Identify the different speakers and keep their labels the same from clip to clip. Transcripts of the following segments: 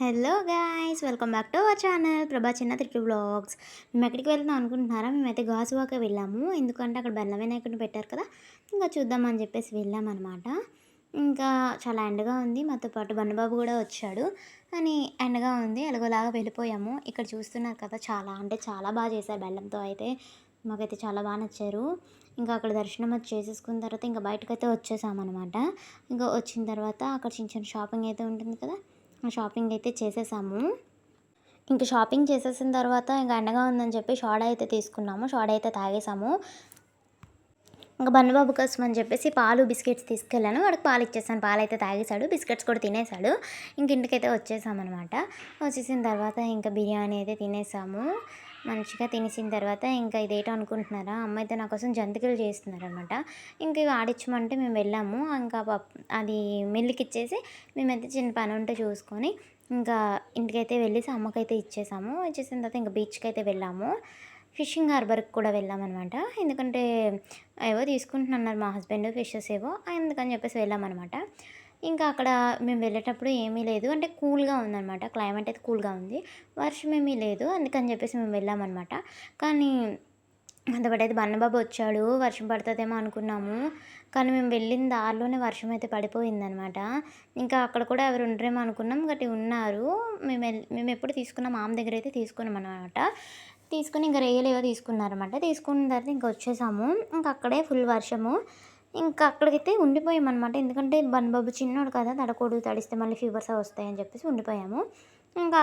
Speaker 1: Hello guys, welcome back to our channel ప్రభా చిన్న తిట్టు బ్లాగ్స్. మేము ఎక్కడికి వెళ్తున్నాం అనుకుంటున్నారా? మేమైతే గాజువాక వెళ్ళాము. ఎందుకంటే అక్కడ బెల్ల వినాయకుడిని పెట్టారు కదా, ఇంకా చూద్దామని చెప్పేసి వెళ్ళామన్నమాట. ఇంకా చాలా ఎండగా ఉంది, మాతో పాటు బన్నబాబు కూడా వచ్చాడు. కానీ ఎండగా ఉంది, ఎలాగోలాగా వెళ్ళిపోయాము. ఇక్కడ చూస్తున్నారు కదా, చాలా అంటే చాలా బాగా చేశారు బెల్లంతో అయితే. మాకైతే చాలా బాగా నచ్చారు. ఇంకా అక్కడ దర్శనం అది చేసేసుకున్న తర్వాత ఇంకా బయటకైతే వచ్చేసామన్నమాట. ఇంకా వచ్చిన తర్వాత అక్కడ చిన్న చిన్న షాపింగ్ అయితే ఉంటుంది కదా, షాపింగ్ అయితే చేసేసాము. ఇంక షాపింగ్ చేసేసిన తర్వాత ఇంక ఎండగా ఉందని చెప్పి సోడా అయితే తీసుకున్నాము. సోడా అయితే తాగేసాము. ఇంక బన్నబాబు కోసం అని చెప్పేసి పాలు బిస్కెట్స్ తీసుకెళ్ళాను. వాడికి పాలు ఇచ్చేసాను. పాలైతే తాగేశాడు, బిస్కెట్స్ కూడా తినేసాడు. ఇంక ఇంటికైతే వచ్చేసామన్నమాట. వచ్చేసిన తర్వాత ఇంకా బిర్యానీ అయితే తినేసాము. మంచిగా తినేసిన తర్వాత ఇంకా ఇదేటో అనుకుంటున్నారా, అమ్మ అయితే నా కోసం జంతికలు చేస్తున్నారనమాట. ఇంక ఇవి ఆడించమంటే మేము వెళ్ళాము. ఇంకా అది మిల్లుకి ఇచ్చేసి మేమైతే చిన్న పని ఉంటే చూసుకొని ఇంకా ఇంటికైతే వెళ్ళేసి అమ్మకైతే ఇచ్చేసాము. ఇచ్చేసిన తర్వాత ఇంకా బీచ్కి అయితే వెళ్ళాము. ఫిషింగ్ హార్బర్కి కూడా వెళ్ళామన్నమాట. ఎందుకంటే ఏవో తీసుకుంటున్నారు మా హస్బెండ్, ఫిషెస్ ఏవో, అందుకని చెప్పేసి వెళ్ళామన్నమాట. ఇంకా అక్కడ మేము వెళ్ళేటప్పుడు ఏమీ లేదు, అంటే కూల్గా ఉందన్నమాట. క్లైమేట్ అయితే కూల్గా ఉంది, వర్షం ఏమీ లేదు. అందుకని చెప్పేసి మేము వెళ్ళామన్నమాట. కానీ అంతపాటైతే బన్నబాబు వచ్చాడు, వర్షం పడుతుందేమో అనుకున్నాము. కానీ మేము వెళ్ళిన దారిలోనే వర్షం అయితే పడిపోయిందనమాట. ఇంకా అక్కడ కూడా ఎవరు ఉండరేమో అనుకున్నాం, గట్టి ఉన్నారు. మేము ఎప్పుడు తీసుకున్నాం, మామ దగ్గర అయితే తీసుకున్నాం అనమాట. తీసుకొని ఇంకా రొయ్యలు ఏవో తీసుకున్నారన్నమాట. తీసుకున్న తర్వాత ఇంకా వచ్చేసాము. ఇంకా అక్కడే ఫుల్ వర్షము. ఇంకా అక్కడికైతే ఉండిపోయామన్నమాట. ఎందుకంటే బన్నబాబు చిన్నోడు కదా, తడకూడదు, తడిస్తే మళ్ళీ ఫీవర్స్ వస్తాయని చెప్పేసి ఉండిపోయాము. ఇంకా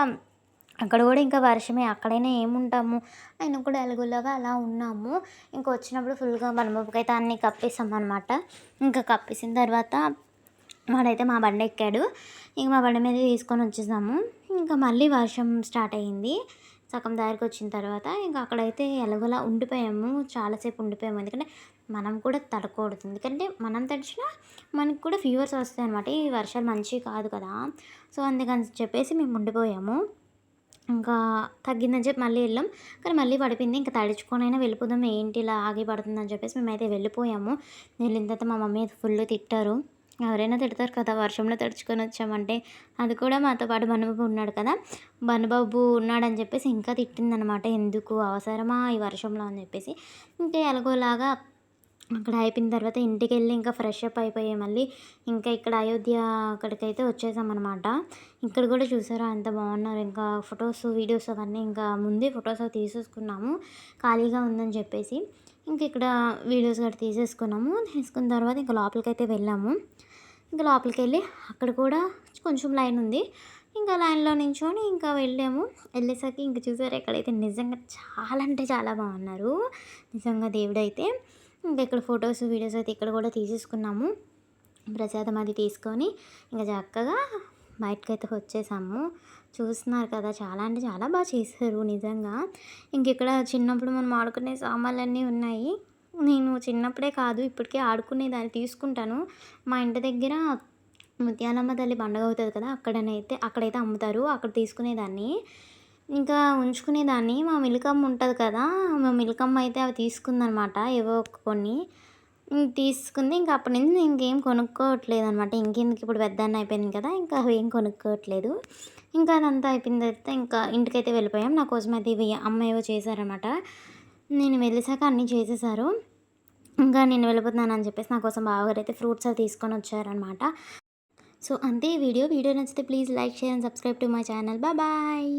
Speaker 1: అక్కడ కూడా ఇంకా వర్షమే, అక్కడైనా ఏముంటాము, అయినా కూడా ఎలాగోలాగా అలా ఉన్నాము. ఇంకా వచ్చినప్పుడు ఫుల్గా బన్నబాబుకి అయితే అన్నీ కప్పేసామన్నమాట. ఇంకా కప్పేసిన తర్వాత వాడైతే మా బండి ఎక్కాడు. ఇంక మా బండి మీద తీసుకొని వచ్చేసాము. ఇంకా మళ్ళీ వర్షం స్టార్ట్ అయ్యింది. సగం దారికి వచ్చిన తర్వాత ఇంకా అక్కడైతే ఎలాగోలా ఉండిపోయాము, చాలాసేపు ఉండిపోయాము. ఎందుకంటే మనం కూడా తడకూడదు, ఎందుకంటే మనం తడిచినా మనకి కూడా ఫీవర్స్ వస్తాయి అనమాట. ఈ వర్షాలు మంచివి కాదు కదా, సో అందుకని చెప్పేసి మేము ఉండిపోయాము. ఇంకా తగ్గిందని చెప్పి మళ్ళీ వెళ్ళాం, కానీ మళ్ళీ పడిపోయింది. ఇంకా తడుచుకొనైనా వెళ్ళిపోదాం, ఏంటి ఇలా ఆగి పడుతుందని చెప్పేసి మేమైతే వెళ్ళిపోయాము. వెళ్ళిన తర్వాత మా మమ్మీ అయితే ఫుల్ తిట్టారు. ఎవరైనా తిడతారు కదా, వర్షంలో తడుచుకొని వచ్చామంటే. అది కూడా మాతో పాటు బన్నబాబు ఉన్నాడు కదా, బన్నబాబు ఉన్నాడని చెప్పేసి ఇంకా తిట్టిందనమాట. ఎందుకు అవసరమా ఈ వర్షంలో అని చెప్పేసి. ఇంకా ఎలాగోలాగా అక్కడ అయిపోయిన తర్వాత ఇంటికి వెళ్ళి ఇంకా ఫ్రెష్ అప్ అయిపోయి మళ్ళీ ఇంకా ఇక్కడ అయోధ్య అక్కడికైతే వచ్చేసామన్నమాట. ఇక్కడ కూడా చూసారా ఎంత బాగున్నారు. ఇంకా ఫొటోస్ వీడియోస్ అవన్నీ ఇంకా ముందే ఫొటోస్ అవి తీసేసుకున్నాము, ఖాళీగా ఉందని చెప్పేసి. ఇంక ఇక్కడ వీడియోస్ గట్రా తీసేసుకున్నాము. తీసుకున్న తర్వాత ఇంకా లోపలికైతే వెళ్ళాము. ఇంకా లోపలికి వెళ్ళి అక్కడ కూడా కొంచెం లైన్ ఉంది. ఇంకా లైన్లో నించొని ఇంకా వెళ్ళాము. వెళ్ళేసరికి ఇంక చూసారా, ఇక్కడైతే నిజంగా చాలా అంటే చాలా బాగున్నారు నిజంగా దేవుడైతే. ఇంకా ఇక్కడ ఫొటోస్ వీడియోస్ అయితే ఇక్కడ కూడా తీసేసుకున్నాము. ప్రసాదం అది తీసుకొని ఇంకా చక్కగా బయటకైతే వచ్చేసాము. చూస్తున్నారు కదా, చాలా అంటే చాలా బాగా చేశారు నిజంగా. ఇంక ఇక్కడ చిన్నప్పుడు మనం ఆడుకునే సామాన్లన్నీ ఉన్నాయి. నేను చిన్నప్పుడే కాదు ఇప్పటికే ఆడుకునేదాన్ని, తీసుకుంటాను. మా ఇంటి దగ్గర ముత్యాలమ్మ తల్లి పండుగ అవుతుంది కదా, అక్కడైతే అమ్ముతారు, అక్కడ తీసుకునేదాన్ని. ఇంకా ఉంచుకునేదాన్ని. మా మిల్కమ్మ ఉంటుంది కదా, మా మిల్కమ్మ అయితే అవి తీసుకుందనమాట, ఏవో కొన్ని తీసుకుంది. ఇంకా అప్పటి నుంచి నేను ఇంకేం కొనుక్కోవట్లేదు అనమాట. ఇంకెందుకు, ఇప్పుడు పెద్దాన్ని అయిపోయింది కదా, ఇంకా అవి ఏం కొనుక్కోవట్లేదు. ఇంకా అదంతా అయిపోయిన తర్వాత ఇంకా ఇంటికైతే వెళ్ళిపోయాం. నా కోసం అయితే ఇవి అమ్మ ఏవో చేశారనమాట. నేను వెళ్ళేసాక అన్నీ చేసేసారు. ఇంకా నేను వెళ్ళిపోతున్నాను అని చెప్పేసి నా కోసం బావగారు అయితే ఫ్రూట్స్ అవి తీసుకొని వచ్చారనమాట. సో అంతే వీడియో నచ్చితే please like, share and subscribe to my channel. Bye.